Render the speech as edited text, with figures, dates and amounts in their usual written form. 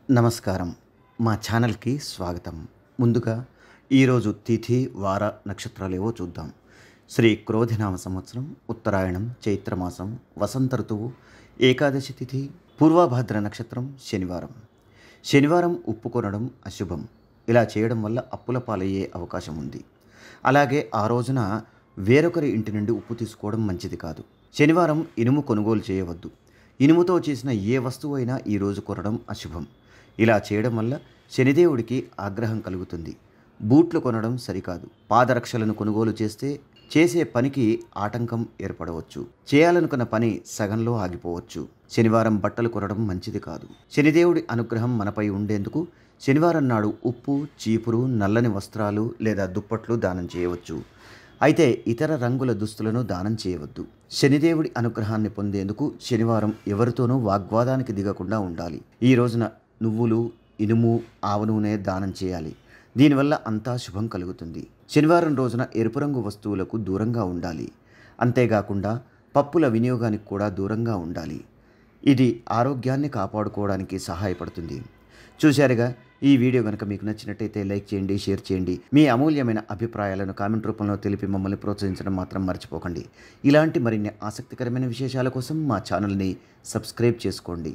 నమస్కారం. మా ఛానల్‌కి స్వాగతం. ముందుగా ఈరోజు తిథి, వార, నక్షత్రాలేవో చూద్దాం. శ్రీ క్రోధినామ సంవత్సరం, ఉత్తరాయణం, చైత్రమాసం, వసంత ఋతువు, ఏకాదశి తిథి, పూర్వభాద్ర నక్షత్రం, శనివారం. శనివారం ఉప్పు కొనడం అశుభం. ఇలా చేయడం వల్ల అప్పుల పాలయ్యే అవకాశం ఉంది. అలాగే ఆ రోజున వేరొకరి ఇంటి నుండి ఉప్పు తీసుకోవడం మంచిది కాదు. శనివారం ఇనుము కొనుగోలు చేయవద్దు. ఇనుముతో చేసిన ఏ వస్తువు అయినా ఈరోజు కొనడం అశుభం. ఇలా చేయడం వల్ల శనిదేవుడికి ఆగ్రహం కలుగుతుంది. బూట్లు కొనడం సరికాదు. పాదరక్షలను కొనుగోలు చేస్తే చేసే పనికి ఆటంకం ఏర్పడవచ్చు. చేయాలనుకున్న పని సగంలో ఆగిపోవచ్చు. శనివారం బట్టలు కొనడం మంచిది కాదు. శనిదేవుడి అనుగ్రహం మనపై ఉండేందుకు శనివారం నాడు ఉప్పు, చీపురు, నల్లని వస్త్రాలు లేదా దుప్పట్లు దానం చేయవచ్చు. అయితే ఇతర రంగుల దుస్తులను దానం చేయవద్దు. శనిదేవుడి అనుగ్రహాన్ని పొందేందుకు శనివారం ఎవరితోనూ వాగ్వాదానికి దిగకుండా ఉండాలి. ఈ రోజున నువ్వులు, ఇనుము, ఆవ నూనె దానం చేయాలి. దీనివల్ల అంతా శుభం కలుగుతుంది. శనివారం రోజున ఎరుపు రంగు వస్తువులకు దూరంగా ఉండాలి. అంతేకాకుండా పప్పుల వినియోగానికి కూడా దూరంగా ఉండాలి. ఇది ఆరోగ్యాన్ని కాపాడుకోవడానికి సహాయపడుతుంది. చూశారుగా, ఈ వీడియో కనుక మీకు నచ్చినట్టయితే లైక్ చేయండి, షేర్ చేయండి. మీ అమూల్యమైన అభిప్రాయాలను కామెంట్ రూపంలో తెలిపి మమ్మల్ని ప్రోత్సహించడం మాత్రం మర్చిపోకండి. ఇలాంటి మరిన్ని ఆసక్తికరమైన విశేషాల కోసం మా ఛానల్ని సబ్స్క్రైబ్ చేసుకోండి.